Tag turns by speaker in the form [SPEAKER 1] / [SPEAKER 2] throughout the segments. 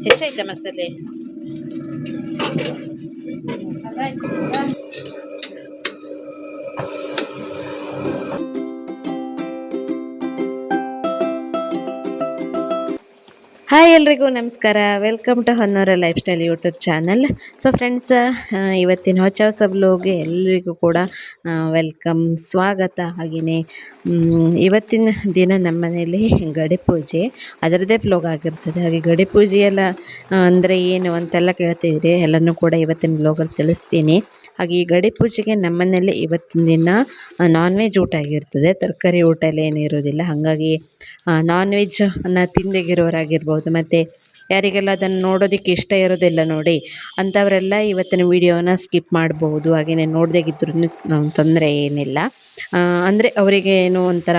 [SPEAKER 1] ಹೆಚ್ಚೈತೆ ಮಸಾಲೆ. ಹಾಯ್ ಎಲ್ರಿಗೂ ನಮಸ್ಕಾರ. Welcome to Honnavar lifestyle YouTube channel. So friends, ಇವತ್ತಿನ ಹೊಸ ವ್ಲಾಗ್ಗೆ ಎಲ್ರಿಗೂ ಕೂಡ ವೆಲ್ಕಮ್, ಸ್ವಾಗತ. ಹಾಗೆಯೇ ಇವತ್ತಿನ ದಿನ ನಮ್ಮ ಮನೆಯಲ್ಲಿ ಗಡಿ ಪೂಜೆ, ಅದರದ್ದೇ ವ್ಲಾಗ್ ಆಗಿರ್ತದೆ. ಹಾಗೆ ಗಡಿ ಪೂಜೆ ಎಲ್ಲ ಅಂದರೆ ಏನು ಅಂತೆಲ್ಲ ಕೇಳ್ತಿದ್ರಿ, ಎಲ್ಲನೂ ಕೂಡ ಇವತ್ತಿನ ವ್ಲಾಗಲ್ಲಿ ತಿಳಿಸ್ತೀನಿ. ಹಾಗೆ ಈ ಗಡಿ ಪೂಜೆಗೆ ನಮ್ಮ ಮನೆಯಲ್ಲಿ ಇವತ್ತಿನ ದಿನ ನಾನ್ ವೆಜ್ ಊಟ ಆಗಿರ್ತದೆ, ತರಕಾರಿ ಊಟ ಎಲ್ಲ ಏನಿರೋದಿಲ್ಲ. ಹಾಗಾಗಿ ನಾನ್ ವೆಜ್ ತಿಂದಿಗಿರೋರಾಗಿರ್ಬೋದು, ಮತ್ತು ಯಾರಿಗೆಲ್ಲ ಅದನ್ನು ನೋಡೋದಕ್ಕೆ ಇಷ್ಟ ಇರೋದಿಲ್ಲ ನೋಡಿ ಅಂಥವರೆಲ್ಲ ಇವತ್ತಿನ ವಿಡಿಯೋನ ಸ್ಕಿಪ್ ಮಾಡ್ಬೋದು. ಹಾಗೆಯೇ ನೋಡದೇಗಿದ್ರೂ ತೊಂದರೆ ಏನಿಲ್ಲ. ಅಂದರೆ ಅವರಿಗೆ ಏನೋ ಒಂಥರ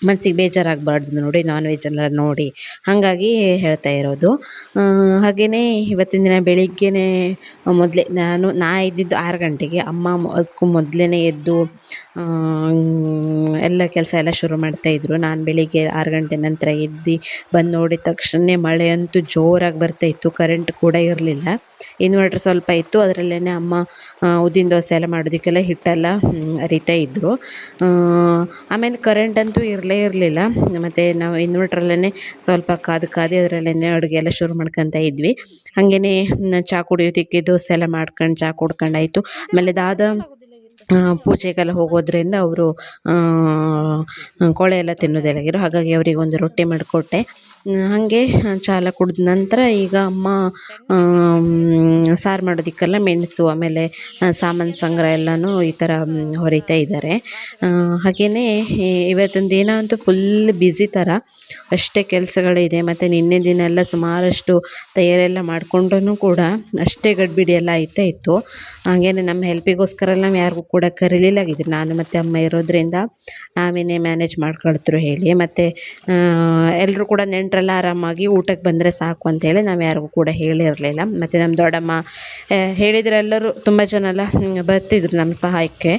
[SPEAKER 1] ಮನಸ್ಸಿಗೆ ಬೇಜಾರಾಗಬಾರ್ದು ನೋಡಿ, ನಾನ್ ವೆಜ್ ಎಲ್ಲ ನೋಡಿ, ಹಾಗಾಗಿ ಹೇಳ್ತಾ ಇರೋದು. ಹಾಗೆಯೇ ಇವತ್ತಿನ ದಿನ ಬೆಳಿಗ್ಗೆನೇ ನಾ ಇದ್ದಿದ್ದು 6 ಗಂಟೆಗೆ. ಅಮ್ಮ ಅದಕ್ಕೂ ಮೊದಲೇ ಎದ್ದು ಎಲ್ಲ ಕೆಲಸ ಎಲ್ಲ ಶುರು ಮಾಡ್ತಾಯಿದ್ರು. ನಾನು ಬೆಳಿಗ್ಗೆ 6 ಗಂಟೆ ನಂತರ ಎದ್ದು ಬಂದು ನೋಡಿದ ತಕ್ಷಣ ಮಳೆ ಅಂತೂ ಜೋರಾಗಿ ಬರ್ತಾಯಿತ್ತು. ಕರೆಂಟ್ ಕೂಡ ಇರಲಿಲ್ಲ, ಇನ್ವರ್ಟರ್ ಸ್ವಲ್ಪ ಇತ್ತು, ಅದರಲ್ಲೇ ಅಮ್ಮ ಉದ್ದಿನ ದೋಸೆ ಎಲ್ಲ ಮಾಡೋದಕ್ಕೆಲ್ಲ ಹಿಟ್ಟೆಲ್ಲ ಅರಿತಾ ಇದ್ದರು. ಆಮೇಲೆ ಕರೆಂಟ್ ಅಂತೂ ಇರಲಿಲ್ಲ, ಮತ್ತು ನಾವು ಇನ್ವರ್ಟ್ರಲ್ಲೇ ಸ್ವಲ್ಪ ಕಾದು ಅದರಲ್ಲೇ ಅಡುಗೆ ಎಲ್ಲ ಶುರು ಮಾಡ್ಕೊತ ಇದ್ವಿ. ಹಾಗೆಯೇ ಚಹಾ ಕುಡಿಯೋದಕ್ಕೆ ದೋಸೆ ಎಲ್ಲ ಮಾಡ್ಕೊಂಡು ಚಹಾ ಕುಡ್ಕೊಂಡಾಯಿತು. ಆಮೇಲೆ ಪೂಜೆಗೆಲ್ಲ ಹೋಗೋದ್ರಿಂದ ಅವರು ಕೋಳೆ ಎಲ್ಲ ತಿನ್ನೋದೆಲ್ಲಾಗಿರೋ, ಹಾಗಾಗಿ ಅವರಿಗೆ ಒಂದು ರೊಟ್ಟಿ ಮಾಡಿಕೊಟ್ಟೆ. ಹಾಗೆ ಚಾಲ ಕುಡಿದ ನಂತರ ಈಗ ಅಮ್ಮ ಸಾರು ಮಾಡೋದಕ್ಕೆಲ್ಲ ಮೆಣಸು ಆಮೇಲೆ ಸಾಮಾನು ಸಂಗ್ರಹ ಎಲ್ಲನೂ ಈ ಥರ ಹೊರಿತಾ ಇದ್ದಾರೆ. ಹಾಗೆಯೇ ಇವತ್ತಿನ ದಿನ ಅಂತೂ ಫುಲ್ ಬ್ಯುಸಿ ಥರ, ಅಷ್ಟೇ ಕೆಲಸಗಳಿದೆ. ಮತ್ತು ನಿನ್ನೆ ದಿನ ಎಲ್ಲ ಸುಮಾರಷ್ಟು ತಯಾರೆಲ್ಲ ಮಾಡಿಕೊಂಡ್ರೂ ಕೂಡ ಅಷ್ಟೇ ಗಡ್ಬಿಡಿ ಎಲ್ಲ ಆಯ್ತಾ ಇತ್ತು. ಹಾಗೆಯೇ ನಮ್ಮ ಹೆಲ್ಪಿಗೋಸ್ಕರ ನಾವು ಯಾರಿಗೂ ಕೂಡ ಕರೀಲಿಲ್ಲಾಗಿದ್ರು, ನಾನು ಮತ್ತು ಅಮ್ಮ ಇರೋದ್ರಿಂದ ನಾವೇನೇ ಮ್ಯಾನೇಜ್ ಮಾಡ್ಕೊಳ್ತರು ಹೇಳಿ. ಮತ್ತು ಎಲ್ಲರೂ ಕೂಡ ನೆಂಟರೆಲ್ಲ ಆರಾಮಾಗಿ ಊಟಕ್ಕೆ ಬಂದರೆ ಸಾಕು ಅಂತೇಳಿ ನಾವು ಯಾರಿಗೂ ಕೂಡ ಹೇಳಿರಲಿಲ್ಲ. ಮತ್ತು ನಮ್ಮ ದೊಡ್ಡಮ್ಮ ಹೇಳಿದರೆ ಎಲ್ಲರೂ ತುಂಬ ಜನ ಎಲ್ಲ ಬರ್ತಿದ್ರು ನಮ್ಮ ಸಹಾಯಕ್ಕೆ.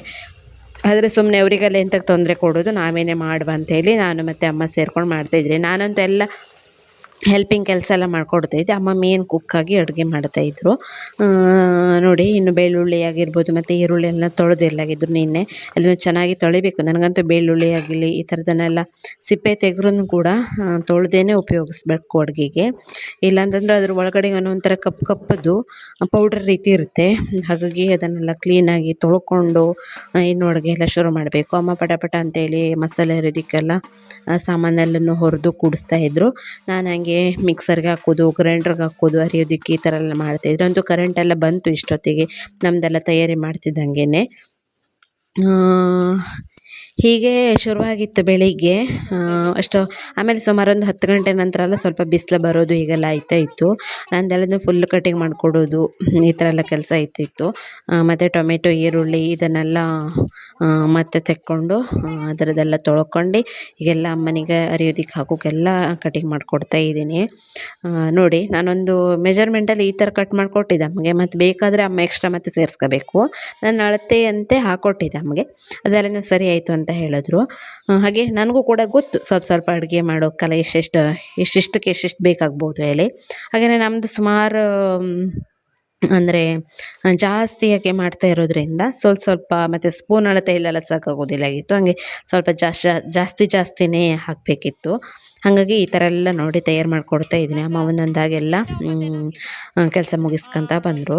[SPEAKER 1] ಆದರೆ ಸುಮ್ಮನೆ ಅವರಿಗೆಲ್ಲ ಎಂತಕ್ಕೆ ತೊಂದರೆ ಕೊಡೋದು, ನಾವೇನೇ ಮಾಡುವ ಅಂಥೇಳಿ ನಾನು ಮತ್ತು ಅಮ್ಮ ಸೇರ್ಕೊಂಡು ಮಾಡ್ತಾಯಿದ್ರಿ. ನಾನಂತೂ ಎಲ್ಲ ಹೆಲ್ಪಿಂಗ್ ಕೆಲಸ ಎಲ್ಲ ಮಾಡಿಕೊಡ್ತಾಯಿದ್ದೆ, ಅಮ್ಮ ಮೇನ್ ಕುಕ್ಕಾಗಿ ಅಡುಗೆ ಮಾಡ್ತಾಯಿದ್ರು ನೋಡಿ. ಇನ್ನು ಬೆಳ್ಳುಳ್ಳಿ ಆಗಿರ್ಬೋದು ಮತ್ತು ಈರುಳ್ಳಿ ಎಲ್ಲ ತೊಳೆದಿರಲಾಗಿದ್ರು ನಿನ್ನೆ, ಎಲ್ಲ ಚೆನ್ನಾಗಿ ತೊಳಿಬೇಕು. ನನಗಂತೂ ಬೆಳ್ಳುಳ್ಳಿ ಆಗಲಿ ಈ ಥರದನ್ನೆಲ್ಲ ಸಿಪ್ಪೆ ತೆಗೆದ್ರೂ ಕೂಡ ತೊಳೆದೇನೆ ಉಪಯೋಗಿಸ್ಬೇಕು ಅಡುಗೆಗೆ. ಇಲ್ಲಾಂತಂದ್ರೆ ಅದ್ರ ಒಳಗಡೆ ಒಂಥರ ಕಪ್ಪದು ಪೌಡ್ರ್ ರೀತಿ ಇರುತ್ತೆ. ಹಾಗಾಗಿ ಅದನ್ನೆಲ್ಲ ಕ್ಲೀನಾಗಿ ತೊಳ್ಕೊಂಡು ಇನ್ನು ಅಡುಗೆ ಎಲ್ಲ ಶುರು ಮಾಡಬೇಕು. ಅಮ್ಮ ಪಟ ಅಂತೇಳಿ ಮಸಾಲೆ ಅರಿಯೋದಕ್ಕೆಲ್ಲ ಸಾಮಾನೆಲ್ಲನೂ ಹೊರದು ಕೂಡಿಸ್ತಾಯಿದ್ರು. ನಾನು ಹಾಗೆ ಮಿಕ್ಸರ್ಗೆ ಹಾಕೋದು, ಗ್ರೈಂಡ್ರಿಗೆ ಹಾಕೋದು, ಅರಿಯೋದಕ್ಕೆ ಈ ಥರ ಎಲ್ಲ ಮಾಡ್ತಾಯಿದ್ರು. ಅಂತೂ ಕರೆಂಟೆಲ್ಲ ಬಂತು ಇಷ್ಟೊತ್ತಿಗೆ, ನಮ್ಮದೆಲ್ಲ ತಯಾರಿ ಮಾಡ್ತಿದ್ದಂಗೆ. ಹೀಗೆ ಶುರುವಾಗಿತ್ತು ಬೆಳಿಗ್ಗೆ ಅಷ್ಟು. ಆಮೇಲೆ ಸುಮಾರು ಒಂದು 10 ಗಂಟೆ ನಂತರ ಎಲ್ಲ ಸ್ವಲ್ಪ ಬಿಸಿಲು ಬರೋದು ಹೀಗೆಲ್ಲ ಆಯ್ತಾ ಇತ್ತು. ನಂದೆಲ್ಲನೂ ಫುಲ್ ಕಟಿಂಗ್ ಮಾಡಿಕೊಡೋದು ಈ ಥರ ಎಲ್ಲ ಕೆಲಸ ಇತ್ತು. ಮತ್ತು ಟೊಮೆಟೊ, ಈರುಳ್ಳಿ ಇದನ್ನೆಲ್ಲ ಮತ್ತೆ ತೆಕ್ಕೊಂಡು ಅದರದ್ದೆಲ್ಲ ತೊಳ್ಕೊಂಡು ಈಗೆಲ್ಲ ಅಮ್ಮನಿಗೆ ಅರಿಯೋದಕ್ಕೆ ಹಾಕೋಕ್ಕೆಲ್ಲ ಕಟಿಂಗ್ ಮಾಡಿಕೊಡ್ತಾ ಇದ್ದೀನಿ ನೋಡಿ. ನಾನೊಂದು ಮೆಜರ್ಮೆಂಟಲ್ಲಿ ಈ ಥರ ಕಟ್ ಮಾಡಿಕೊಟ್ಟಿದ್ದೆ ಅಮ್ಮಗೆ, ಮತ್ತು ಬೇಕಾದರೆ ಅಮ್ಮ ಎಕ್ಸ್ಟ್ರಾ ಮತ್ತೆ ಸೇರಿಸ್ಕೋಬೇಕು. ನಾನು ಅಳತೆಯಂತೆ ಹಾಕ್ಕೊಟ್ಟಿದ್ದೆ ಅಮ್ಮಗೆ, ಅದೆಲ್ಲ ಸರಿ ಆಯಿತು ಅಂತ ಹೇಳಿದ್ರು. ಹಾಗೆ ನನಗೂ ಕೂಡ ಗೊತ್ತು ಸ್ವಲ್ಪ ಅಡುಗೆ ಮಾಡೋಕ್ಕಲ್ಲ ಎಷ್ಟೆಷ್ಟಕ್ಕೆ ಎಷ್ಟೆಷ್ಟು ಬೇಕಾಗ್ಬೋದು ಹೇಳಿ. ಹಾಗೆಯೇ ನಮ್ಮದು ಸುಮಾರು ಅಂದರೆ ಜಾಸ್ತಿಯಾಗಿ ಮಾಡ್ತಾ ಇರೋದ್ರಿಂದ ಸ್ವಲ್ಪ ಮತ್ತು ಸ್ಪೂನ್ ಅಳತೆ ಇಲ್ಲೆಲ್ಲ ಸಾಕಾಗೋದಿಲ್ಲಾಗಿತ್ತು. ಹಾಗೆ ಸ್ವಲ್ಪ ಜಾಸ್ತಿನೇ ಹಾಕಬೇಕಿತ್ತು. ಹಾಗಾಗಿ ಈ ಥರ ಎಲ್ಲ ನೋಡಿ ತಯಾರು ಮಾಡಿಕೊಡ್ತಾ ಇದ್ದೀನಿ. ಅಮ್ಮ ಒಂದೊಂದಾಗೆಲ್ಲ ಕೆಲಸ ಮುಗಿಸ್ಕೊತ ಬಂದರು.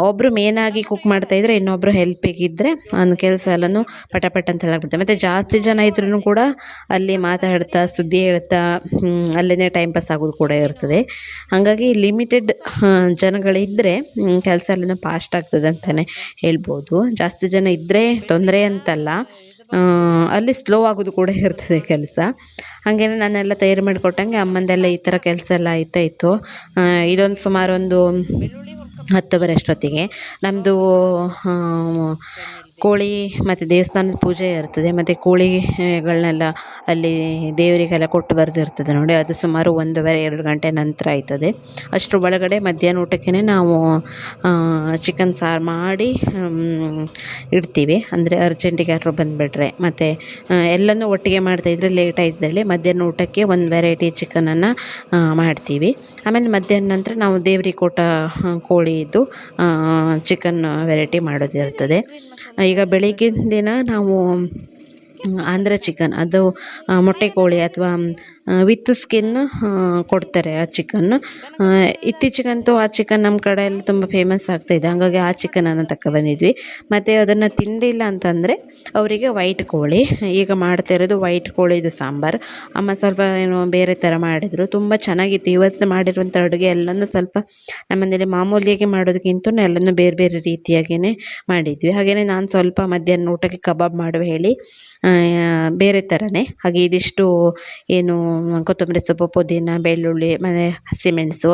[SPEAKER 1] ಒಬ್ಬರು ಮೇನಾಗಿ ಕುಕ್ ಮಾಡ್ತಾಯಿದ್ರೆ ಇನ್ನೊಬ್ಬರು ಹೆಲ್ಪಿಗಿದ್ದರೆ ಒಂದು ಕೆಲಸ ಎಲ್ಲನೂ ಪಟ ಅಂತ ಹೇಳಾಗ್ಬಿಡ್ತಾರೆ. ಮತ್ತು ಜಾಸ್ತಿ ಜನ ಇದ್ರೂ ಕೂಡ ಅಲ್ಲಿ ಮಾತಾಡ್ತಾ ಸುದ್ದಿ ಹೇಳ್ತಾ ಅಲ್ಲೇ ಟೈಮ್ ಪಾಸ್ ಆಗೋದು ಕೂಡ ಇರ್ತದೆ. ಹಾಗಾಗಿ ಲಿಮಿಟೆಡ್ ಜನಗಳಿದ್ದರೆ ಕೆಲಸ ಎಲ್ಲನೂ ಫಾಸ್ಟ್ ಆಗ್ತದೆ ಅಂತಲೇ ಹೇಳ್ಬೋದು. ಜಾಸ್ತಿ ಜನ ಇದ್ದರೆ ತೊಂದರೆ ಅಂತಲ್ಲ, ಅಲ್ಲಿ ಸ್ಲೋ ಆಗೋದು ಕೂಡ ಇರ್ತದೆ ಕೆಲಸ. ಹಾಗೇನೆ ನಾನೆಲ್ಲ ತಯಾರಿ ಮಾಡಿಕೊಟ್ಟಂಗೆ ಅಮ್ಮಂದೆಲ್ಲ ಈ ಥರ ಕೆಲಸ ಎಲ್ಲ ಆಯ್ತಾ ಇತ್ತು. ಇದೊಂದು ಸುಮಾರು ಒಂದು 10:30 ಅಷ್ಟೊತ್ತಿಗೆ ನಮ್ಮದು ಕೋಳಿ ಮತ್ತು ದೇವಸ್ಥಾನದ ಪೂಜೆ ಇರ್ತದೆ, ಮತ್ತು ಕೋಳಿಗಳನ್ನೆಲ್ಲ ಅಲ್ಲಿ ದೇವರಿಗೆಲ್ಲ ಕೊಟ್ಟು ಬರೋದಿರ್ತದೆ ನೋಡಿ. ಅದು ಸುಮಾರು 1:30-2 ಗಂಟೆ ನಂತರ ಆಯ್ತದೆ. ಅಷ್ಟರ ಒಳಗಡೆ ಮಧ್ಯಾಹ್ನ ಊಟಕ್ಕೆ ನಾವು ಚಿಕನ್ ಸಾರು ಮಾಡಿ ಇಡ್ತೀವಿ. ಅಂದರೆ ಅರ್ಜೆಂಟಿಗೆ ಯಾರೋ ಬಂದುಬಿಟ್ರೆ, ಮತ್ತು ಎಲ್ಲನೂ ಒಟ್ಟಿಗೆ ಮಾಡ್ತಾಯಿದ್ರೆ ಲೇಟ್ ಆಯ್ತದೇಳಿ ಮಧ್ಯಾಹ್ನ ಊಟಕ್ಕೆ ಒಂದು ವೆರೈಟಿ ಚಿಕನನ್ನು ಮಾಡ್ತೀವಿ. ಆಮೇಲೆ ಮಧ್ಯಾಹ್ನ ನಂತರ ನಾವು ದೇವ್ರಿಗೆ ಕೊಟ್ಟ ಕೋಳಿದು ಚಿಕನ್ ವೆರೈಟಿ ಮಾಡೋದಿರ್ತದೆ. ಈಗ ಬೆಳಗಿನ ದಿನ ನಾವು ಆಂಧ್ರ ಚಿಕನ್, ಅದು ಮೊಟ್ಟೆ ಕೋಳಿ ಅಥವಾ ವಿತ್ ಸ್ಕಿನ್ ಕೊಡ್ತಾರೆ ಆ ಚಿಕನ್. ಇತ್ತೀಚೆಗಂತೂ ಆ ಚಿಕನ್ ನಮ್ಮ ಕಡೆ ಎಲ್ಲ ತುಂಬ ಫೇಮಸ್ ಆಗ್ತಾಯಿದೆ, ಹಾಗಾಗಿ ಆ ಚಿಕನನ್ನು ತಗೊಬಂದಿದ್ವಿ. ಮತ್ತು ಅದನ್ನು ತಿಂದಿಲ್ಲ ಅಂತಂದರೆ ಅವರಿಗೆ ವೈಟ್ ಕೋಳಿ. ಈಗ ಮಾಡ್ತಾ ಇರೋದು ವೈಟ್ ಕೋಳಿದು ಸಾಂಬಾರು. ಅಮ್ಮ ಸ್ವಲ್ಪ ಏನೋ ಬೇರೆ ಥರ ಮಾಡಿದರು, ತುಂಬ ಚೆನ್ನಾಗಿತ್ತು. ಇವತ್ತು ಮಾಡಿರುವಂಥ ಅಡುಗೆ ಎಲ್ಲನೂ ಸ್ವಲ್ಪ ನಮ್ಮ ಮನೇಲಿ ಮಾಮೂಲಿಯಾಗಿ ಮಾಡೋದಕ್ಕಿಂತ ಎಲ್ಲನೂ ಬೇರೆ ಬೇರೆ ರೀತಿಯಾಗಿಯೇ ಮಾಡಿದ್ವಿ. ಹಾಗೆಯೇ ನಾನು ಸ್ವಲ್ಪ ಮಧ್ಯಾಹ್ನ ಊಟಕ್ಕೆ ಕಬಾಬ್ ಮಾಡುವ ಹೇಳಿ ಬೇರೆ ಥರನೇ ಹಾಗೆ ಇದಿಷ್ಟು ಏನು ಕೊತ್ತಂಬರಿ ಸೊಪ್ಪು, ಪುದೀನ, ಬೆಳ್ಳುಳ್ಳಿ, ಮತ್ತು ಹಸಿಮೆಣಸು,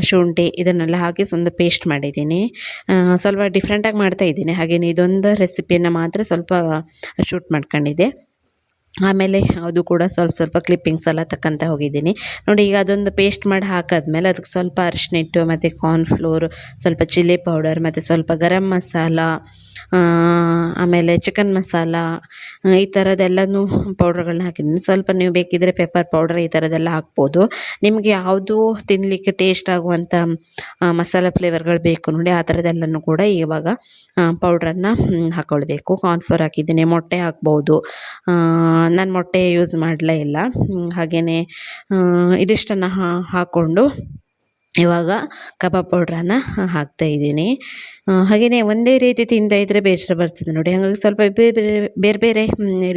[SPEAKER 1] ಶುಂಠಿ ಇದನ್ನೆಲ್ಲ ಹಾಕಿ ಒಂದು ಪೇಸ್ಟ್ ಮಾಡಿದ್ದೀನಿ. ಸ್ವಲ್ಪ ಡಿಫ್ರೆಂಟಾಗಿ ಮಾಡ್ತಾಯಿದ್ದೀನಿ. ಹಾಗೆಯೇ ಇದೊಂದು ರೆಸಿಪಿಯನ್ನು ಮಾತ್ರ ಸ್ವಲ್ಪ ಶೂಟ್ ಮಾಡ್ಕೊಂಡಿದ್ದೆ. ಆಮೇಲೆ ಅದು ಕೂಡ ಸ್ವಲ್ಪ ಸ್ವಲ್ಪ ಕ್ಲಿಪ್ಪಿಂಗ್ಸ್ ಎಲ್ಲ ತಕ್ಕಂತ ಹೋಗಿದ್ದೀನಿ ನೋಡಿ. ಈಗ ಅದೊಂದು ಪೇಸ್ಟ್ ಮಾಡಿ ಹಾಕಾದ್ಮೇಲೆ ಅದಕ್ಕೆ ಸ್ವಲ್ಪ ಅರಿಶಿನ ಹಿಟ್ಟು ಮತ್ತು ಕಾರ್ನ್ಫ್ಲೋರ್, ಸ್ವಲ್ಪ ಚಿಲ್ಲಿ ಪೌಡರ್, ಮತ್ತು ಸ್ವಲ್ಪ ಗರಂ ಮಸಾಲ, ಆಮೇಲೆ ಚಿಕನ್ ಮಸಾಲ, ಈ ಥರದ್ದೆಲ್ಲನೂ ಪೌಡ್ರ್ಗಳನ್ನ ಹಾಕಿದ್ದೀನಿ. ಸ್ವಲ್ಪ ನೀವು ಬೇಕಿದ್ದರೆ ಪೆಪ್ಪರ್ ಪೌಡರ್ ಈ ಥರದ್ದೆಲ್ಲ ಹಾಕ್ಬೋದು. ನಿಮಗೆ ಯಾವುದು ತಿನ್ನಲಿಕ್ಕೆ ಟೇಸ್ಟ್ ಆಗುವಂಥ ಮಸಾಲ ಫ್ಲೇವರ್ಗಳು ಬೇಕು ನೋಡಿ, ಆ ಥರದ್ದೆಲ್ಲನೂ ಕೂಡ ಇವಾಗ ಪೌಡ್ರನ್ನು ಹಾಕ್ಕೊಳ್ಬೇಕು. ಕಾರ್ನ್ಫ್ಲೋರ್ ಹಾಕಿದ್ದೀನಿ, ಮೊಟ್ಟೆ ಹಾಕ್ಬೋದು. ನಾನು ಮೊಟ್ಟೆ ಯೂಸ್ ಮಾಡಲೇ ಇಲ್ಲ. ಹಾಗೆಯೇ ಇದಿಷ್ಟನ್ನು ಹಾಕ್ಕೊಂಡು ಇವಾಗ ಕಬಾಬ್ ಪೌಡ್ರನ್ನು ಹಾಕ್ತಾಯಿದ್ದೀನಿ. ಹಾಗೆಯೇ ಒಂದೇ ರೀತಿ ತಿಂತಾಯಿದ್ರೆ ಬೇಸರ ಬರ್ತದೆ ನೋಡಿ, ಹಾಗಾಗಿ ಸ್ವಲ್ಪ ಬೇರೆ ಬೇರೆ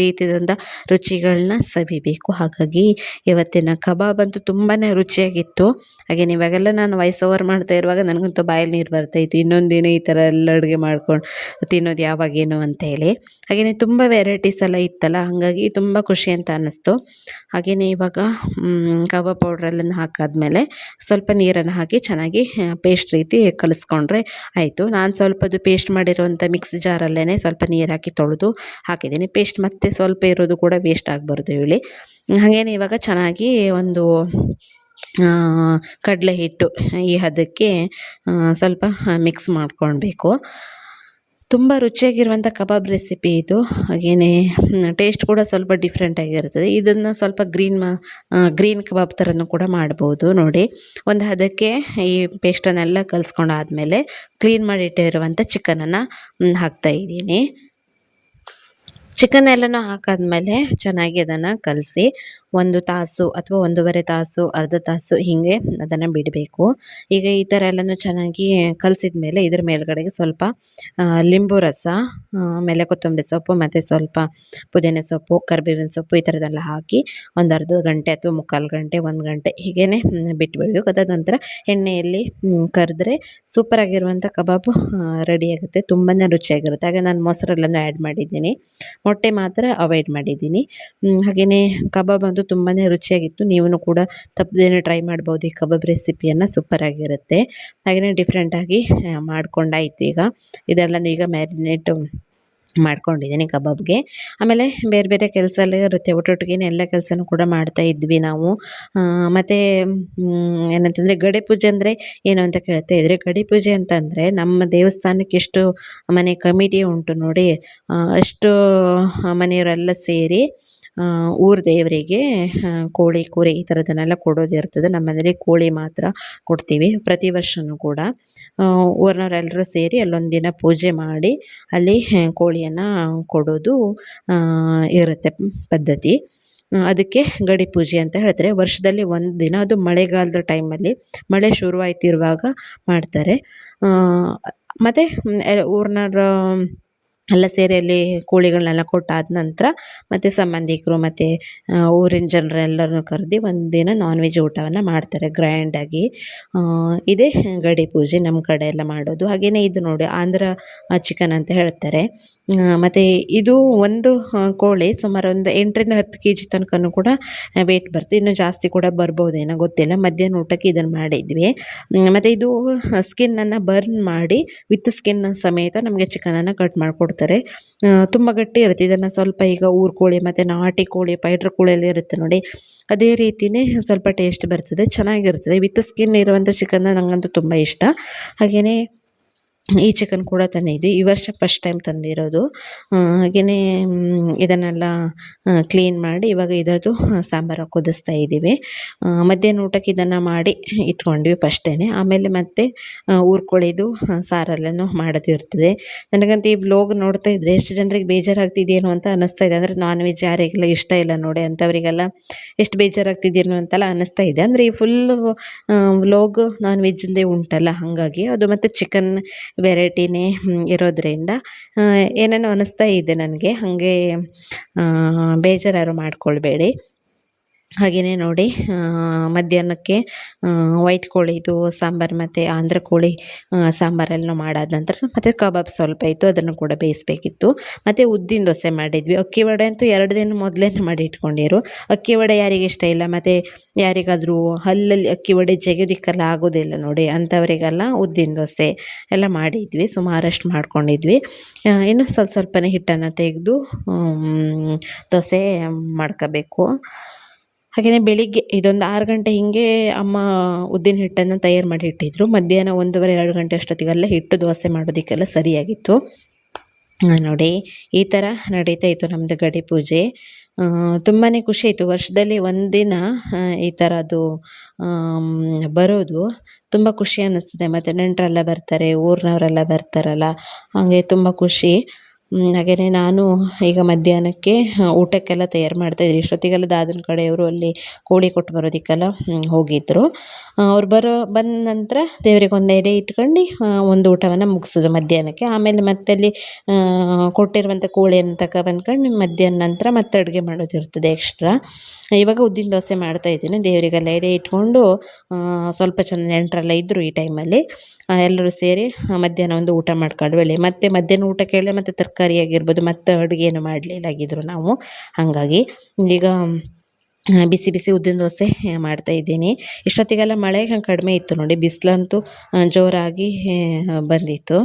[SPEAKER 1] ರೀತಿಯಾದಂಥ ರುಚಿಗಳನ್ನ ಸವಿಬೇಕು. ಹಾಗಾಗಿ ಇವತ್ತಿನ ಕಬಾಬ್ ಅಂತೂ ತುಂಬಾ ರುಚಿಯಾಗಿತ್ತು. ಹಾಗೆಯೇ ಇವಾಗೆಲ್ಲ ನಾನು ವಾಯ್ಸ್ ಓವರ್ ಮಾಡ್ತಾ ಇರುವಾಗ ನನಗಂತೂ ಬಾಯಲ್ಲಿ ನೀರು ಬರ್ತಾಯಿತ್ತು, ಇನ್ನೊಂದಿನ ಈ ಥರ ಎಲ್ಲ ಅಡುಗೆ ಮಾಡ್ಕೊಂಡು ತಿನ್ನೋದು ಯಾವಾಗೇನು ಅಂತೇಳಿ. ಹಾಗೆಯೇ ತುಂಬ ವೆರೈಟೀಸ್ ಎಲ್ಲ ಇತ್ತಲ್ಲ, ಹಾಗಾಗಿ ತುಂಬ ಖುಷಿ ಅಂತ ಅನ್ನಿಸ್ತು. ಹಾಗೆಯೇ ಇವಾಗ ಕಬಾಬ್ ಪೌಡ್ರೆಲ್ಲನ್ನು ಹಾಕಾದ್ಮೇಲೆ ಸ್ವಲ್ಪ ನೀರನ್ನು ಹಾಕಿ ಚೆನ್ನಾಗಿ ಪೇಸ್ಟ್ ರೀತಿ ಕಲಿಸ್ಕೊಂಡ್ರೆ ಆಯಿತು. ನಾನು ಸ್ವಲ್ಪ ಅದು ಪೇಸ್ಟ್ ಮಾಡಿರುವಂಥ ಮಿಕ್ಸಿ ಜಾರಲ್ಲೇ ಸ್ವಲ್ಪ ನೀರು ಹಾಕಿ ತೊಳೆದು ಹಾಕಿದ್ದೀನಿ. ಪೇಸ್ಟ್ ಮತ್ತೆ ಸ್ವಲ್ಪ ಇರೋದು ಕೂಡ ವೇಸ್ಟ್ ಆಗಬಾರ್ದು ಹೇಳಿ. ಹಾಗೇನೆ ಇವಾಗ ಚೆನ್ನಾಗಿ ಒಂದು ಕಡಲೆ ಹಿಟ್ಟು ಈ ಹದಕ್ಕೆ ಸ್ವಲ್ಪ ಮಿಕ್ಸ್ ಮಾಡ್ಕೊಳ್ಬೇಕು. ತುಂಬ ರುಚಿಯಾಗಿರುವಂಥ ಕಬಾಬ್ ರೆಸಿಪಿ ಇದು. ಹಾಗೆಯೇ ಟೇಸ್ಟ್ ಕೂಡ ಸ್ವಲ್ಪ ಡಿಫ್ರೆಂಟಾಗಿರ್ತದೆ. ಇದನ್ನು ಸ್ವಲ್ಪ ಗ್ರೀನ್ ಕಬಾಬ್ ಥರನೂ ಕೂಡ ಮಾಡ್ಬೋದು ನೋಡಿ. ಒಂದು ಹದಕ್ಕೆ ಈ ಪೇಸ್ಟನ್ನೆಲ್ಲ ಕಲಿಸ್ಕೊಂಡಾದ್ಮೇಲೆ ಕ್ಲೀನ್ ಮಾಡಿಟ್ಟಿರುವಂಥ ಚಿಕನನ್ನು ಹಾಕ್ತಾಯಿದ್ದೀನಿ. ಚಿಕನ್ ಎಲ್ಲನೂ ಹಾಕಾದ್ಮೇಲೆ ಚೆನ್ನಾಗಿ ಅದನ್ನು ಕಲಸಿ 1 ತಾಸು ಅಥವಾ 1.5 ತಾಸು, ಅರ್ಧ ತಾಸು ಹೀಗೆ ಅದನ್ನು ಬಿಡಬೇಕು. ಈಗ ಈ ಥರ ಎಲ್ಲನೂ ಚೆನ್ನಾಗಿ ಕಲಸಿದ ಮೇಲೆ ಇದ್ರ ಮೇಲ್ಗಡೆಗೆ ಸ್ವಲ್ಪ ಲಿಂಬು ರಸ, ಆಮೇಲೆ ಕೊತ್ತಂಬರಿ ಸೊಪ್ಪು, ಮತ್ತು ಸ್ವಲ್ಪ ಪುದೀನ ಸೊಪ್ಪು, ಕರಿಬೇವಿನ ಸೊಪ್ಪು ಈ ಥರದ್ದೆಲ್ಲ ಹಾಕಿ ಒಂದು ಅರ್ಧ ಗಂಟೆ ಅಥವಾ 3/4 ಗಂಟೆ, 1 ಗಂಟೆ ಹೀಗೇ ಬಿಟ್ಬಿಡಬೇಕು. ಅದಾದ ನಂತರ ಎಣ್ಣೆಯಲ್ಲಿ ಕರೆದ್ರೆ ಸೂಪರಾಗಿರುವಂಥ ಕಬಾಬು ರೆಡಿಯಾಗುತ್ತೆ. ತುಂಬಾ ರುಚಿಯಾಗಿರುತ್ತೆ. ಹಾಗೆ ನಾನು ಮೊಸರೆಲ್ಲನೂ ಆ್ಯಡ್ ಮಾಡಿದ್ದೀನಿ, ಮೊಟ್ಟೆ ಮಾತ್ರ ಅವಾಯ್ಡ್ ಮಾಡಿದ್ದೀನಿ. ಹಾಗೆಯೇ ಕಬಾಬ್ ಅಂತೂ ತುಂಬಾ ರುಚಿಯಾಗಿತ್ತು. ನೀವು ಕೂಡ ತಪ್ಪದೇನೆ ಟ್ರೈ ಮಾಡ್ಬೋದು ಈ ಕಬಾಬ್ ರೆಸಿಪಿಯನ್ನು, ಸೂಪರಾಗಿರುತ್ತೆ. ಹಾಗೆಯೇ ಡಿಫ್ರೆಂಟಾಗಿ ಮಾಡ್ಕೊಂಡಾಯಿತು. ಈಗ ಮ್ಯಾರಿನೇಟ್ ಮಾಡ್ಕೊಂಡಿದ್ದೀನಿ ಕಬಾಬ್ಗೆ. ಆಮೇಲೆ ಬೇರೆ ಬೇರೆ ಕೆಲಸ ಎಲ್ಲ ಇರುತ್ತೆ, ಒಟ್ಟೊಟ್ಟಿಗೆ ಎಲ್ಲ ಕೆಲಸನೂ ಕೂಡ ಮಾಡ್ತಾ ಇದ್ವಿ ನಾವು. ಮತ್ತು ಏನಂತಂದರೆ ಗಡೆ ಪೂಜೆ ಅಂದರೆ ಏನು ಅಂತ ಕೇಳ್ತಾ ಇದ್ದರೆ, ಗಡಿ ಪೂಜೆ ಅಂತಂದರೆ ನಮ್ಮ ದೇವಸ್ಥಾನಕ್ಕೆ ಎಷ್ಟು ಮನೆ ಕಮಿಟಿ ಉಂಟು ನೋಡಿ, ಅಷ್ಟು ಮನೆಯವರೆಲ್ಲ ಸೇರಿ ಊರ ದೇವರಿಗೆ ಕೋಳಿ ಕೂರೆ ಈ ಥರದನ್ನೆಲ್ಲ ಕೊಡೋದಿರ್ತದೆ. ನಮ್ಮ ಮನೇಲಿ ಕೋಳಿ ಮಾತ್ರ ಕೊಡ್ತೀವಿ ಪ್ರತಿ ವರ್ಷವೂ ಕೂಡ. ಊರಿನವರೆಲ್ಲರೂ ಸೇರಿ ಅಲ್ಲೊಂದು ದಿನ ಪೂಜೆ ಮಾಡಿ ಅಲ್ಲಿ ಕೋಳಿಯನ್ನು ಕೊಡೋದು ಇರುತ್ತೆ ಪದ್ಧತಿ. ಅದಕ್ಕೆ ಗಡಿ ಪೂಜೆ ಅಂತ ಹೇಳ್ತಾರೆ. ವರ್ಷದಲ್ಲಿ 1 ದಿನ, ಅದು ಮಳೆಗಾಲದ ಟೈಮಲ್ಲಿ ಮಳೆ ಶುರುವಾಯ್ತಿರುವಾಗ ಮಾಡ್ತಾರೆ. ಮತ್ತು ಊರಿನವ್ರು ಎಲ್ಲ ಸೇರಿ ಅಲ್ಲಿ ಕೋಳಿಗಳನ್ನೆಲ್ಲ ಕೊಟ್ಟಾದ ನಂತರ ಮತ್ತು ಸಂಬಂಧಿಕರು ಮತ್ತು ಊರಿನ ಜನರೆಲ್ಲರನ್ನು ಕರೆದು ಒಂದಿನ ನಾನ್ ವೆಜ್ ಊಟವನ್ನು ಮಾಡ್ತಾರೆ ಗ್ರ್ಯಾಂಡಾಗಿ. ಇದೇ ಗಡಿ ಪೂಜೆ ನಮ್ಮ ಕಡೆ ಎಲ್ಲ ಮಾಡೋದು. ಹಾಗೆಯೇ ಇದು ನೋಡಿ ಆಂಧ್ರ ಚಿಕನ್ ಅಂತ ಹೇಳ್ತಾರೆ. ಮತ್ತು ಇದು ಒಂದು ಕೋಳಿ ಸುಮಾರು ಒಂದು 8ರಿಂದ 10 kg ತನಕನೂ ಕೂಡ ವೆಯ್ಟ್ ಬರ್ತದೆ. ಇನ್ನೂ ಜಾಸ್ತಿ ಕೂಡ ಬರ್ಬೋದೇನೋ ಗೊತ್ತಿಲ್ಲ. ಮಧ್ಯಾಹ್ನ ಊಟಕ್ಕೆ ಇದನ್ನು ಮಾಡಿದ್ವಿ. ಮತ್ತು ಇದು ಸ್ಕಿನ್ನನ್ನು ಬರ್ನ್ ಮಾಡಿ ವಿತ್ ಸ್ಕಿನ್ ಸಮೇತ ನಮಗೆ ಚಿಕನನ್ನು ಕಟ್ ಮಾಡಿಕೊಡ್ತಾರೆ. ಕೊಡ್ತಾರೆ. ತುಂಬ ಗಟ್ಟಿ ಇರುತ್ತೆ. ಇದನ್ನು ಸ್ವಲ್ಪ ಈಗ ಊರು ಕೋಳಿ ಮತ್ತು ನಾಟಿ ಕೋಳಿ, ಪೈಡ್ರ್ ಕೋಳಿ ಎಲ್ಲ ಇರುತ್ತೆ ನೋಡಿ, ಅದೇ ರೀತಿಯೇ ಸ್ವಲ್ಪ ಟೇಸ್ಟ್ ಬರ್ತದೆ, ಚೆನ್ನಾಗಿರ್ತದೆ. ವಿತ್ ಸ್ಕಿನ್ ಇರುವಂಥ ಚಿಕನ್ನ ನನಗಂತೂ ತುಂಬ ಇಷ್ಟ. ಹಾಗೆಯೇ ಈ ಚಿಕನ್ ಕೂಡ ತಂದಿದ್ವಿ, ಈ ವರ್ಷ ಫಸ್ಟ್ ಟೈಮ್ ತಂದಿರೋದು. ಹಾಗೆಯೇ ಇದನ್ನೆಲ್ಲ ಕ್ಲೀನ್ ಮಾಡಿ ಇವಾಗ ಇದರದ್ದು ಸಾಂಬಾರು ಕುದಿಸ್ತಾ ಇದ್ದೀವಿ. ಮಧ್ಯಾಹ್ನ ಊಟಕ್ಕೆ ಇದನ್ನು ಮಾಡಿ ಇಟ್ಕೊಂಡ್ವಿ ಫಸ್ಟೇ. ಆಮೇಲೆ ಮತ್ತೆ ಊರ್ಕೊಳ್ಳಿದು ಸಾರೆಲ್ಲನೂ ಮಾಡೋದಿರ್ತದೆ. ನನಗಂತೂ ಈ ವ್ಲೋಗ್ ನೋಡ್ತಾ ಇದ್ದರೆ ಎಷ್ಟು ಜನರಿಗೆ ಬೇಜಾರಾಗ್ತಿದೆಯೇನೋ ಅಂತ ಅನ್ನಿಸ್ತಾ ಇದೆ. ಅಂದರೆ ನಾನ್ ವೆಜ್ ಯಾರಿಗೆಲ್ಲ ಇಷ್ಟ ಇಲ್ಲ ನೋಡಿ ಅಂಥವರಿಗೆಲ್ಲ ಎಷ್ಟು ಬೇಜಾರಾಗ್ತಿದೆಯೇನೋ ಅಂತೆಲ್ಲ ಅನ್ನಿಸ್ತಾ ಇದೆ. ಅಂದರೆ ಈ ಫುಲ್ಲು ವ್ಲೋಗ್ ನಾನ್ ವೆಜ್ಜಿಂದೇ ಉಂಟಲ್ಲ, ಹಾಗಾಗಿ ಅದು ಮತ್ತು ಚಿಕನ್ ವೆರೈಟಿನೇ ಇರೋದರಿಂದ ಏನೇನೋ ಅನ್ನಿಸ್ತಾ ಇದೆ ನನಗೆ. ಹಾಗೆ ಬೇಜಾರು ಯಾರು ಮಾಡ್ಕೊಳ್ಬೇಡಿ. ಹಾಗೆಯೇ ನೋಡಿ ಮಧ್ಯಾಹ್ನಕ್ಕೆ ವೈಟ್ ಕೋಳಿದು ಸಾಂಬಾರು ಮತ್ತು ಆಂಧ್ರ ಕೋಳಿ ಸಾಂಬಾರೆಲ್ಲ ಮಾಡಾದ ನಂತರ ಮತ್ತು ಕಬಾಬ್ ಸ್ವಲ್ಪ ಇತ್ತು, ಅದನ್ನು ಕೂಡ ಬೇಯಿಸಬೇಕಿತ್ತು. ಮತ್ತು ಉದ್ದಿನ ದೋಸೆ ಮಾಡಿದ್ವಿ. ಅಕ್ಕಿ ವಡೆ ಅಂತೂ 2 ದಿನ ಮೊದಲೇ ಮಾಡಿ ಇಟ್ಕೊಂಡಿರು. ಅಕ್ಕಿ ವಡೆ ಯಾರಿಗೆ ಇಷ್ಟ ಇಲ್ಲ, ಮತ್ತು ಯಾರಿಗಾದರೂ ಹಲ್ಲಲ್ಲಿ ಅಕ್ಕಿ ವಡೆ ಜಗಿಯೋದಕ್ಕೆಲ್ಲ ಆಗೋದಿಲ್ಲ ನೋಡಿ, ಅಂಥವರಿಗೆಲ್ಲ ಉದ್ದಿನ ದೋಸೆ ಎಲ್ಲ ಮಾಡಿದ್ವಿ, ಸುಮಾರಷ್ಟು ಮಾಡ್ಕೊಂಡಿದ್ವಿ. ಇನ್ನು ಸ್ವಲ್ಪನೇ ಹಿಟ್ಟನ್ನು ತೆಗೆದು ದೋಸೆ ಮಾಡ್ಕೋಬೇಕು. ಹಾಗೆಯೇ ಬೆಳಿಗ್ಗೆ ಇದೊಂದು 6 ಗಂಟೆ ಹಿಂಗೆ ಅಮ್ಮ ಉದ್ದಿನ ಹಿಟ್ಟನ್ನು ತಯಾರು ಮಾಡಿ ಇಟ್ಟಿದ್ರು. ಮಧ್ಯಾಹ್ನ 1:30-2 ಗಂಟೆ ಅಷ್ಟೊತ್ತಿಗೆಲ್ಲ ಹಿಟ್ಟು ದೋಸೆ ಮಾಡೋದಕ್ಕೆಲ್ಲ ಸರಿಯಾಗಿತ್ತು. ನೋಡಿ ಈ ಥರ ನಡೀತಾ ಇತ್ತು ನಮ್ಮದು ಗಡಿ ಪೂಜೆ. ತುಂಬಾ ಖುಷಿ ಆಯಿತು. ವರ್ಷದಲ್ಲಿ ಒಂದಿನ ಈ ಥರದ್ದು ಬರೋದು ತುಂಬ ಖುಷಿ ಅನ್ನಿಸ್ತದೆ. ಮತ್ತು ನೆಂಟರೆಲ್ಲ ಬರ್ತಾರೆ, ಊರಿನವರೆಲ್ಲ ಬರ್ತಾರಲ್ಲ, ಹಾಗೆ ತುಂಬ ಖುಷಿ. ಹಾಗೆಯೇ ನಾನು ಈಗ ಮಧ್ಯಾಹ್ನಕ್ಕೆ ಊಟಕ್ಕೆಲ್ಲ ತಯಾರು ಮಾಡ್ತಾಯಿದ್ದೆ. ಇಷ್ಟೊತ್ತಿಗೆಲ್ಲ ದಾದನ ಕಡೆಯವರು ಅಲ್ಲಿ ಕೋಳಿ ಕೊಟ್ಟು ಬರೋದಕ್ಕೆಲ್ಲ ಹೋಗಿದ್ದರು. ಅವ್ರು ಬಂದ ನಂತರ ದೇವರಿಗೆ ಒಂದು ಎಡೆ ಇಟ್ಕೊಂಡು ಒಂದು ಊಟವನ್ನು ಮುಗಿಸೋದು ಮಧ್ಯಾಹ್ನಕ್ಕೆ. ಆಮೇಲೆ ಮತ್ತೆ ಅಲ್ಲಿ ಕೊಟ್ಟಿರುವಂಥ ಕೋಳಿಯನ್ನು ಬಂದ್ಕೊಂಡು ಮಧ್ಯಾಹ್ನ ನಂತರ ಮತ್ತೆ ಅಡುಗೆ ಮಾಡೋದಿರ್ತದೆ ಎಕ್ಸ್ಟ್ರಾ. ಇವಾಗ ಉದ್ದಿನ ದೋಸೆ ಮಾಡ್ತಾಯಿದ್ದೀನಿ. ದೇವರಿಗೆಲ್ಲ ಎಡೆ ಇಟ್ಕೊಂಡು ಸ್ವಲ್ಪ ಜನ ನೆಂಟರೆಲ್ಲ ಇದ್ದರು ಈ ಟೈಮಲ್ಲಿ. ಎಲ್ಲರೂ ಸೇರಿ ಮಧ್ಯಾಹ್ನ ಒಂದು ಊಟ ಮಾಡ್ಕೊಂಡ್ವಿ. ಮತ್ತು ಮಧ್ಯಾಹ್ನ ಊಟ ಕೇಳಿದ್ರೆ ಮತ್ತು ತರಕಾರಿ ಆಗಿರ್ಬೋದು, ಮತ್ತು ಅಡುಗೆಯನ್ನು ಮಾಡಲಿಲ್ಲಾಗಿದ್ರು ನಾವು. ಹಾಗಾಗಿ ಈಗ ಬಿಸಿ ಬಿಸಿ ಉದ್ದಿನ ದೋಸೆ ಮಾಡ್ತಾಯಿದ್ದೀನಿ. ಇಷ್ಟೊತ್ತಿಗೆಲ್ಲ ಮಳೆ ಕಡಿಮೆ ಇತ್ತು ನೋಡಿ, ಬಿಸಿಲಂತೂ ಜೋರಾಗಿ ಬಂದಿತ್ತು.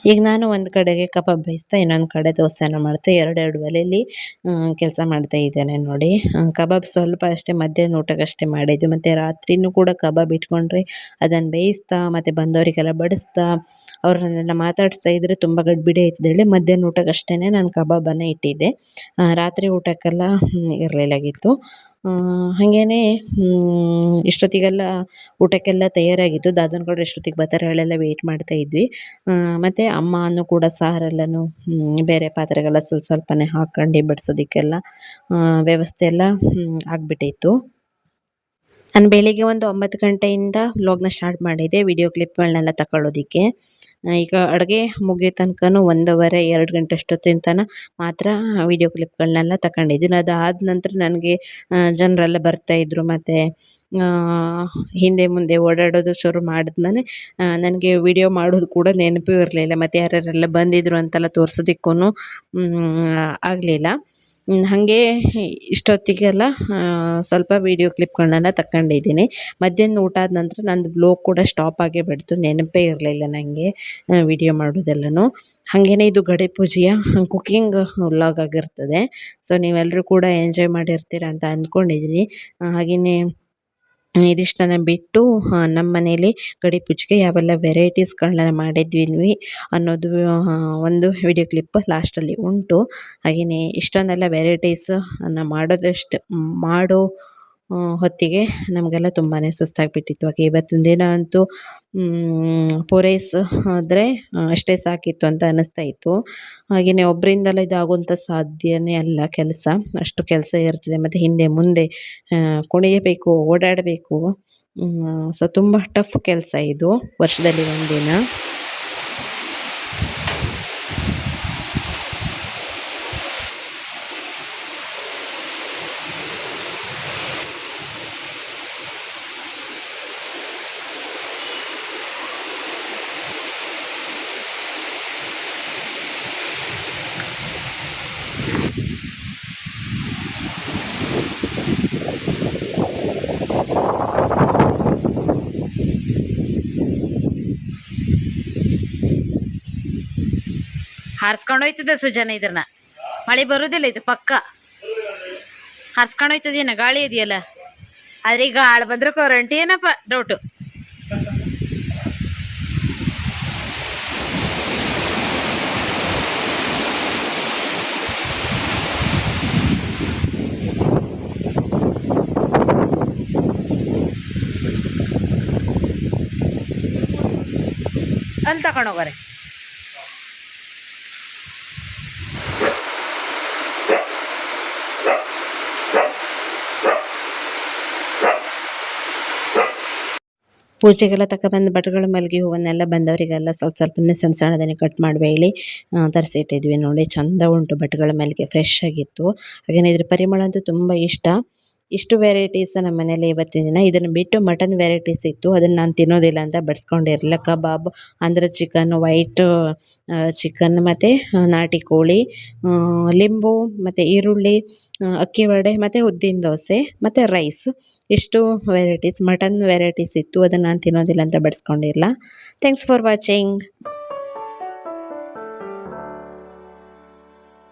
[SPEAKER 1] ಈಗ ನಾನು ಒಂದು ಕಡೆಗೆ ಕಬಾಬ್ ಬೇಯಿಸ್ತಾ, ಇನ್ನೊಂದು ಕಡೆ ದೋಸೆನ ಮಾಡ್ತಾ, 2 ಒಲೆಯಲ್ಲಿ ಕೆಲಸ ಮಾಡ್ತಾ ಇದ್ದೇನೆ ನೋಡಿ. ಕಬಾಬ್ ಸ್ವಲ್ಪ ಅಷ್ಟೇ ಮಧ್ಯಾಹ್ನ ಊಟಕ್ಕಷ್ಟೇ ಮಾಡಿದ್ದು. ಮತ್ತು ರಾತ್ರಿನೂ ಕೂಡ ಕಬಾಬ್ ಇಟ್ಕೊಂಡ್ರೆ ಅದನ್ನು ಬೇಯಿಸ್ತಾ ಮತ್ತು ಬಂದವರಿಗೆಲ್ಲ ಬಡಿಸ್ತಾ ಅವ್ರನ್ನೆಲ್ಲ ಮಾತಾಡಿಸ್ತಾ ಇದ್ದರೆ ತುಂಬ ಗಡಿಬಿಡಿ ಆಯ್ತದೇಳಿ ಮಧ್ಯಾಹ್ನ ಊಟಕ್ಕಷ್ಟೇ ನಾನು ಕಬಾಬನ್ನು ಇಟ್ಟಿದ್ದೆ. ರಾತ್ರಿ ಊಟಕ್ಕೆಲ್ಲ ಇರಲಿಲ್ಲಾಗಿತ್ತು. ಹಾಗೇ ಇಷ್ಟೊತ್ತಿಗೆಲ್ಲ ಊಟಕ್ಕೆಲ್ಲ ತಯಾರಾಗಿತ್ತು. ದಾದನಗೌಡ್ರು ಎಷ್ಟೊತ್ತಿಗೆ ಬರ್ತಾರೆ ಹೇಳೆಲ್ಲ ವೆಯ್ಟ್ ಮಾಡ್ತಾ ಇದ್ವಿ. ಮತ್ತು ಅಮ್ಮನೂ ಕೂಡ ಸಾರೆಲ್ಲನೂ ಬೇರೆ ಪಾತ್ರೆಗೆಲ್ಲ ಸ್ವಲ್ಪನೇ ಹಾಕ್ಕೊಂಡು ಬಡಿಸೋದಕ್ಕೆಲ್ಲ ವ್ಯವಸ್ಥೆ ಎಲ್ಲ ಆಗಿಬಿಟ್ಟಿತ್ತು. ನಾನು ಬೆಳಿಗ್ಗೆ ಒಂದು 9 ಗಂಟೆಯಿಂದ ವ್ಲಾಗ್ನ ಸ್ಟಾರ್ಟ್ ಮಾಡಿದ್ದೆ, ವಿಡಿಯೋ ಕ್ಲಿಪ್ಗಳನ್ನೆಲ್ಲ ತಗೊಳ್ಳೋದಕ್ಕೆ. ಈಗ ಅಡುಗೆ ಮುಗಿಯೋ ತನಕನೂ 1:30-2 ಗಂಟೆ ಅಷ್ಟೊತ್ತಿನ ತನಕ ಮಾತ್ರ ವಿಡಿಯೋ ಕ್ಲಿಪ್ಗಳನ್ನೆಲ್ಲ ತಗೊಂಡಿದ್ದೀನಿ. ಅದಾದ ನಂತರ ನನಗೆ ಜನರೆಲ್ಲ ಬರ್ತಾಯಿದ್ರು. ಮತ್ತು ಹಿಂದೆ ಮುಂದೆ ಓಡಾಡೋದು ಶುರು ಮಾಡಿದ್ಮೇಲೆ ನನಗೆ ವಿಡಿಯೋ ಮಾಡೋದು ಕೂಡ ನೆನಪೂ ಇರಲಿಲ್ಲ. ಮತ್ತು ಯಾರ್ಯಾರೆಲ್ಲ ಬಂದಿದ್ದರು ಅಂತೆಲ್ಲ ತೋರ್ಸೋದಕ್ಕೂ ಆಗಲಿಲ್ಲ. ಹಾಗೆ ಇಷ್ಟೊತ್ತಿಗೆಲ್ಲ ಸ್ವಲ್ಪ ವೀಡಿಯೋ ಕ್ಲಿಪ್ಗಳನ್ನೆಲ್ಲ ತಗೊಂಡಿದ್ದೀನಿ. ಮಧ್ಯಾಹ್ನ ಊಟ ಆದ ನಂತರ ನಂದು ವ್ಲಾಗ್ ಕೂಡ ಸ್ಟಾಪ್ ಆಗೇ ಬಿಡ್ತು, ನೆನಪೇ ಇರಲಿಲ್ಲ ನನಗೆ ವಿಡಿಯೋ ಮಾಡೋದೆಲ್ಲನೂ. ಹಾಗೇ ಇದು ಗಡೆ ಪೂಜೆಯ ಕುಕ್ಕಿಂಗ್ ವ್ಲಾಗ್ ಆಗಿರ್ತದೆ. ಸೊ ನೀವೆಲ್ಲರೂ ಕೂಡ ಎಂಜಾಯ್ ಮಾಡಿರ್ತೀರ ಅಂತ ಅಂದ್ಕೊಂಡಿದ್ದೀನಿ. ಹಾಗೆಯೇ ಇದಿಷ್ಟನ್ನು ಬಿಟ್ಟು ನಮ್ಮ ಮನೇಲಿ ಗಡಿ ಪೂಜೆಗೆ ಯಾವೆಲ್ಲ ವೆರೈಟೀಸ್ಗಳನ್ನ ಮಾಡಿದ್ವಿ ಅನ್ನೋದು ಒಂದು ವಿಡಿಯೋ ಕ್ಲಿಪ್ ಲಾಸ್ಟಲ್ಲಿ ಉಂಟು. ಹಾಗೆಯೇ ಇಷ್ಟೊಂದೆಲ್ಲ ವೆರೈಟೀಸ್ ಮಾಡೋದು ಹೊತ್ತಿಗೆ ನಮಗೆಲ್ಲ ತುಂಬಾ ಸುಸ್ತಾಗಿಬಿಟ್ಟಿತ್ತು. ಹಾಗೆ ಇವತ್ತಿನ ದಿನ ಅಂತೂ ಪೂರೈಸಿದ್ರೆ ಅಷ್ಟೇ ಸಾಕಿತ್ತು ಅಂತ ಅನ್ನಿಸ್ತಾ ಇತ್ತು. ಹಾಗೆಯೇ ಒಬ್ಬರಿಂದಲೇ ಇದಾಗುವಂಥ ಸಾಧ್ಯನೇ ಅಲ್ಲ ಕೆಲಸ, ಅಷ್ಟು ಕೆಲಸ ಇರ್ತದೆ. ಮತ್ತು ಹಿಂದೆ ಮುಂದೆ ಕುಣಿಯಬೇಕು, ಓಡಾಡಬೇಕು. ಸೊ ತುಂಬ ಟಫ್ ಕೆಲಸ ಇದು, ವರ್ಷದಲ್ಲಿ ಒಂದಿನ. ಹಾರಿಸ್ಕೊಂಡು ಹೋಯ್ತದೆ ಸುಜನ, ಇದ್ರನ್ನ ಮಳೆ ಬರುವುದಿಲ್ಲ ಇದು ಪಕ್ಕ. ಹಾರಿಸ್ಕೊಂಡು ಹೋಯ್ತದೇನ, ಗಾಳಿ ಇದೆಯಲ್ಲ. ಆದ್ರೆ ಈಗ ಆಳು ಬಂದ್ರೆ ಕರೆಂಟ್ ಏನಪ್ಪ ಡೌಟು. ಅಲ್ಲಿ ತಗೊಂಡೋಗಾರೆ. ಪೂಜೆಗೆಲ್ಲ ತಗೊಬಂದು ಬಟ್ಟೆಗಳು, ಮಲ್ಲಿಗೆ ಹೂವನ್ನೆಲ್ಲ ಬಂದವರಿಗೆಲ್ಲ ಸ್ವಲ್ಪ ಸ್ವಲ್ಪನೇ ಸಣ್ಣ ಸಣ್ಣದನ್ನೇ ಕಟ್ ಮಾಡಿ ಹೇಳಿ ತರಿಸಿಟ್ಟಿದ್ವಿ. ನೋಡಿ ಚಂದ ಉಂಟು ಬಟ್ಟೆಗಳ ಮಲ್ಲಿಗೆ, ಫ್ರೆಶ್ ಆಗಿತ್ತು. ಹಾಗೆಯೇ ಇದ್ರ ಪರಿಮಳ ಅಂತೂ ತುಂಬ ಇಷ್ಟ. ಇಷ್ಟು ವೆರೈಟೀಸ್ ನಮ್ಮ ಮನೇಲಿ ಇವತ್ತಿನ ದಿನ. ಇದನ್ನು ಬಿಟ್ಟು ಮಟನ್ ವೆರೈಟೀಸ್ ಇತ್ತು, ಅದನ್ನು ನಾನು ತಿನ್ನೋದಿಲ್ಲ ಅಂತ ಬಡಿಸ್ಕೊಂಡಿರಲಿಲ್ಲ. ಕಬಾಬ್, ಆಂಧ್ರ ಚಿಕನ್, ವೈಟ್ ಚಿಕನ್, ಮತ್ತು ನಾಟಿ ಕೋಳಿ, ಲಿಂಬು, ಮತ್ತು ಈರುಳ್ಳಿ, ಅಕ್ಕಿ ವಡೆ, ಮತ್ತು ಉದ್ದಿನ ದೋಸೆ, ಮತ್ತು ರೈಸ್. ಇಷ್ಟು ವೆರೈಟೀಸ್ ಮಟನ್ ವೆರೈಟೀಸ್ ಇತ್ತು, ಅದನ್ನು ನಾನು ತಿನ್ನೋದಿಲ್ಲ ಅಂತ ಬಡಿಸ್ಕೊಂಡಿಲ್ಲ. Thanks for watching.